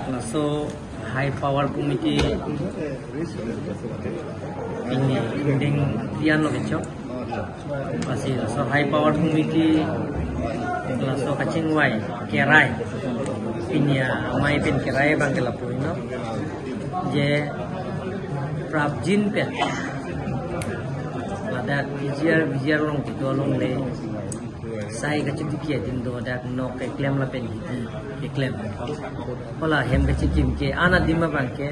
So high power committee ini inding pian lo kecok masih so high power committee so kacing wai kerai pinya mai pin kerai bang kelapu ino je prabjin pe ada bijar long tiga long le sai kacik dikia jindo ada nok eklem la pen eklem pola hem kacik kim ke ana dima bang ke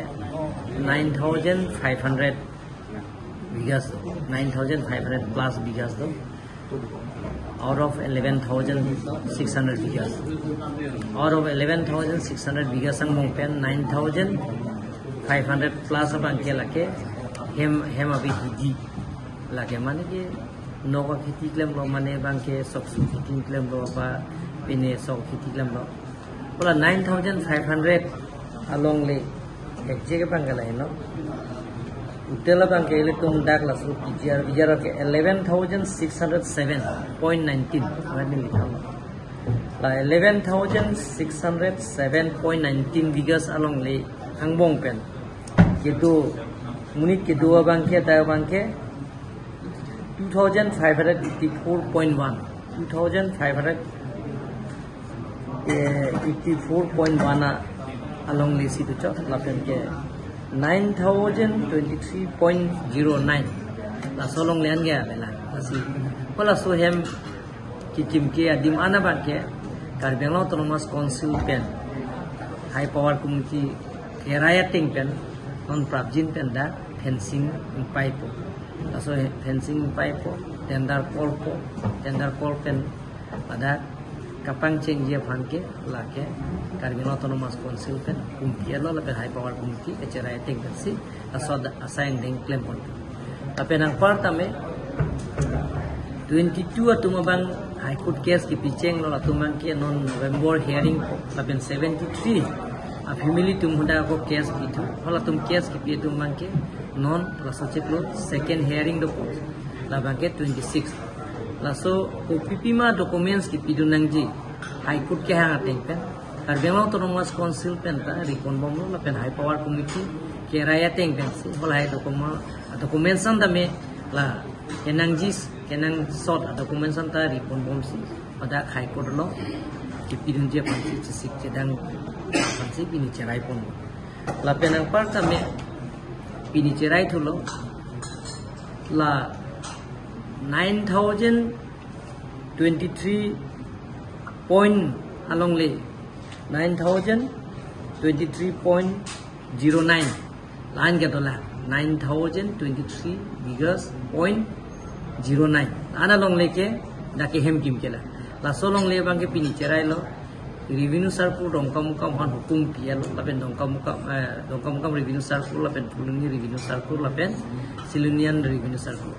9,500 bigas 9,500 plus bigas do out of 11,600 bigas out of 11,600 bigas ang mong pen 9,500 plus bang ke lake hem abi hidi lage mane ke noka khiti klem lo mane bangke soksu khiti klem lo ba pine sok khiti klem lo pola 9,500 along le ekje ke bangala eno utela bangke ele tum dak la su bijar ke 11,607.19 mane likha la 11,607.19 bigas along le hangbong pen kitu munit ke dua bangke ta bangke 2,584.1 2,584.1 along lisi tu cok lapen ke 9,023.09 la solong lian ge bela asi pola so hem kikim ke adim ana ba ke Karbeng Autonomous Council pen high power committee keraya ting pen non prabjin pen da fencing pipe so fencing pipe tender call pen pada kapang cheng je phanke lake Karbeng Autonomous Council pen kumpielo la high power committee echera ting si asod assign ding claim pon tapi nang partame 22 atuma bang high court case ki picheng lo atumang ke non November hearing lapen 73 a family tum hunda ko case ki thu hola tum case ki pi tum bang ke non la soche klo second hearing do la bang ke 26 la so OPP ma documents ki pi dunang ji high court ke hang ateng pen Karbeng Autonomous Council pen ta rikon bom lo pen high power committee ke raya teng pen si hola hai documents an da me la kenang jis kenang sort documents an ta rikon bom si pada high court lo ki pi dun je pansi sik jedang pansi bini cerai pon la penang parta me bini cerai thulo la 9,023 point along le 9,023.09 line ke dola 9,023 bigas point 09 ana long le ke dake hem kim kela la solong le bang ke bini cerai lo revenue circle dongkam han hukum pialo lapen dongkam revenue circle lapen pulungi revenue circle lapen silunian revenue circle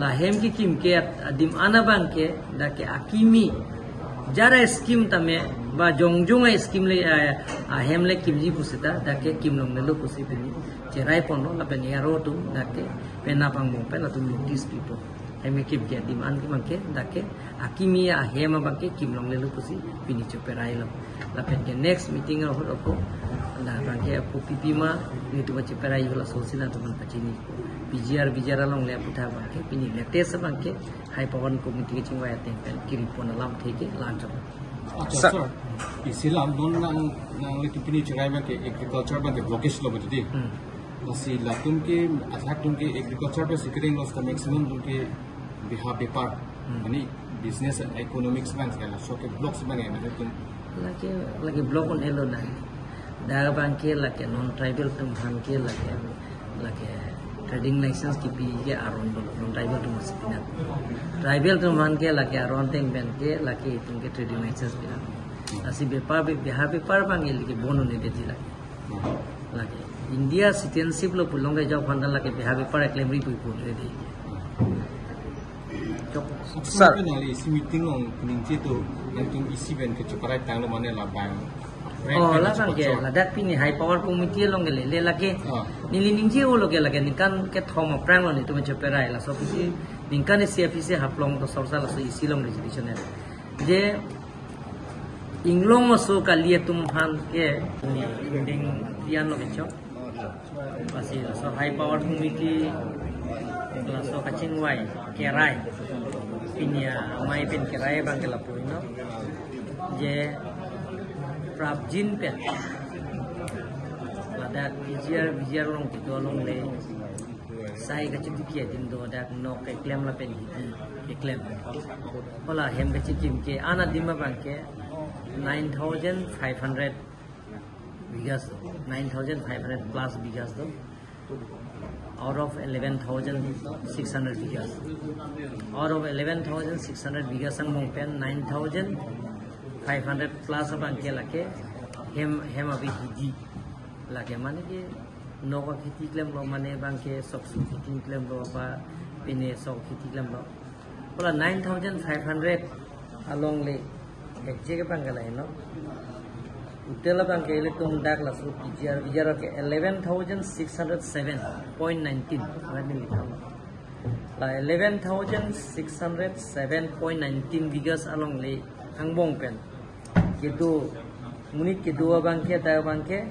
la hem ki kim ke adim ana bang ke dake akimi jara scheme tame ba jongjong scheme le hem le kimji pusita dake kimlong le lo pusi pini cerai pono lapen yaro tu dake pena pangmong pena tu notice people hemi kim ke diman ki mangke dake akimia hema bangke kimlong le lu pusi pini choperai lo la pen ke next meeting ro ko la bangke apu pipima ni tu choperai hola sosina tu ban pachini bijar long le putha bangke pini latest bangke high power committee ke chingwa ateng pen kiripon alam theke launch ho sir isilam don nang le tu pini chorai bangke agriculture bangke blockage lo budi si latum ke athak tum ke agriculture pe securing loss ka maximum tum ke biha bepar ani business and economics bank kala so ke blocks bank ene tum lagi block on elo na da bank ke lake non tribal tum han ke lake trading license ki pi ke aron non tribal tum sipina tribal tum han ke lake aron teng bank ke lake tum ke trading license pina asi bepar biha bepar bank ke bono ne de lake India citizenship lo pulong jauh pandang lagi behave para claim ribu pun ready. Sir, isi meeting on kuninci tu nanti isi ben kecuali tang lo mana labang. Oh, labang ke ladat pini high power committee long le lagi. Nili ninci lo ke lagi nikan ke thom prang lo ni tu macam perai lah. So pisi nikan CFC haplong to sorsa lah so isi long resolution je Inglong masuk kali tum han ke ding piano becho pasti so high power community so kacing wai kerai ini ya mai pen kerai bang ke lapu no je prabjin pen ada bijar long itu long le sai kacik dikia dindo ada no ke claim la pen hiti claim pola hem kacik kim ke ana dima bang ke 9,500 bigas, 9,500 plus bigas though, out of 11,600 bigas. Out of 11,600 bigas ang mong pen 9,500 plus abang ke lake hem abi hiji lake mane ke no ka khiti klem lo mane bang ke soksu khiti klem lo pa pine sok khiti klem lo pola 9,500 along le Kecil ke pangkalan no, utela pangkalan itu mendak lah so bijar ke 11,607.19, mana ni lah 11,607.19 bigas along le angbong pen, gitu munit kedua bangke tahu bangke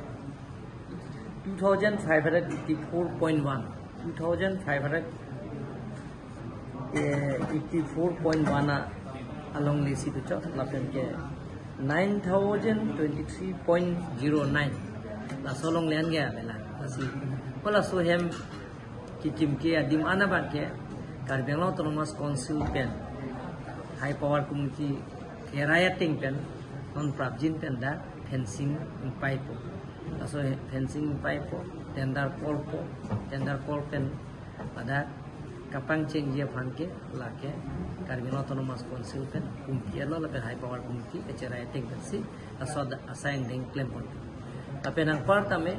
2,584.1, 2,584.1 along lisi tu cak lapan ke 9,023.09 la solong lian ke bela masih pola so hem kikim ke adim ana ban ke Karbeng Autonomous Council pen high power community ke raya ting pen non prabjin pen da fencing pipe la so fencing pipe tender pole pen pada kapang ceng dia panke lake Karbeng Autonomous Council pen kumpi alo lape high power kumpi acara ting pen si asod assign deng claim pon tapi nang partame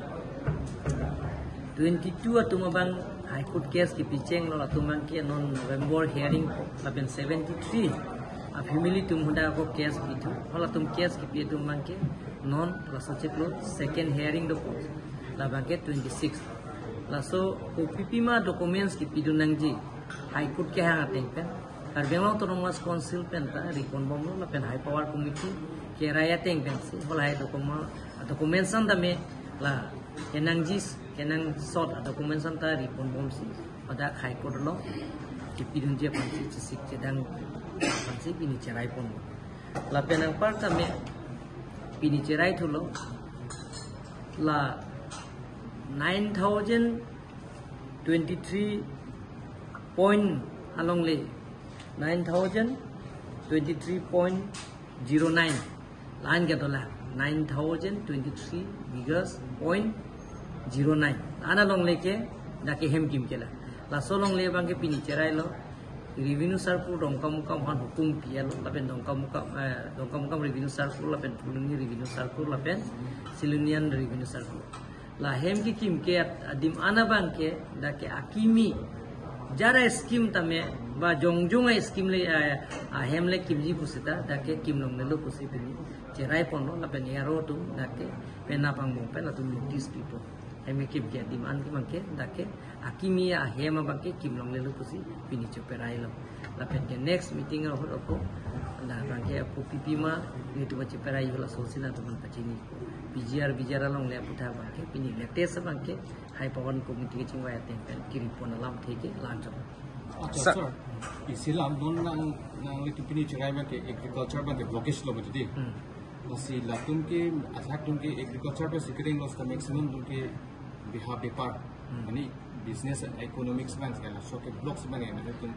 22 atuma bang high court case ki picheng lo atuma ke non November hearing lapen 73 a family tum hunda ko case pitu hola tum case ki pi tum bang ke non la soche lo second hearing do la bang ke 26 laso OPP ma documents ki pidunang ji high court ke hang ateng pen Karbeng Autonomous Council pen ta rikon bom la pen high power committee ke raya teng pen si hola hai documents anda me la kenang jis kenang sort documents anta rikon bom si pada high court lo ki pidun je pansi sik jedang pansi bini cerai pon la pen ang parta me bini cerai thulo la 9,023 point along le 9,023.09 line ke tola 9,023 bigas point 09 ana long le ke dake hem kim kela la so long le bang ke pini cerai lo revenue circle dongkam han hukum pialo lapen dongkam revenue circle lapen pulungi revenue circle lapen silunian revenue circle la hem ki kim ke adim ana bang ke dake akimi jara scheme tame ba jongjong scheme le hem le kimji pusita dake kim long le pusi pini cerai pono la pen yaro tu dake pena pangmong pen atu notice people hem kim ke adim an ki bang ke dake akimi hem bang ke kim long le pusi pini choperai lo la pen ke next meeting ro ko la bang ke OPP ma itu choperai hola sosina tu man pachini bijar along le putha bang ke pini latest bang ke high power committee ke chingwa ateng pen kiripon alam theke lanjo Sir, isilam don nang itu pini cerai bang ke agriculture bang ke blockage lo betul di. Masih latum ke athak tum ke agriculture pe securing loss ka maximum tum ke biha paper. Ini business and economics bang segala so ke blocks bang ya tum.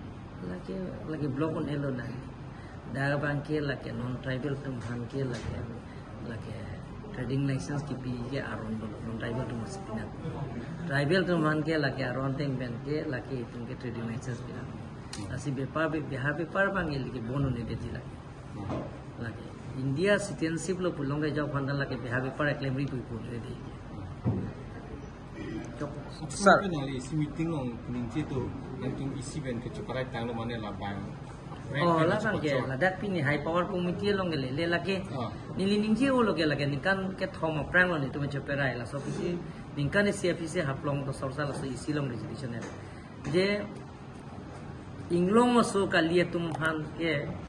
Lagi block on elo na. Daga bang ke lagi non tribal tum han ke lagi trading license ki pi ke aron non tribal tum masipina. Tribal tum han ke lagi aron teng ben ke lagi tum ke trading license pina. Asi bepa biha paper bang lagi bono ne de lagi India citizenship lo pulong ke jau khandal lagi biha paper claim ri pui pul de. Sir, isi meeting long ninti tu nanti isi ben ke ceparai tang lo mana lah bang. Oh, lah bang ke, lah dak pini high power committee long le lagi. Nili ningji o lo ke lagi nikan ke thoma prang lo ni tu macam perai lah. So pisi nikan ni CFC se haplong to sorsa lah so isi long resolution है. जे इंग्लों में सो का लिए तुम हम के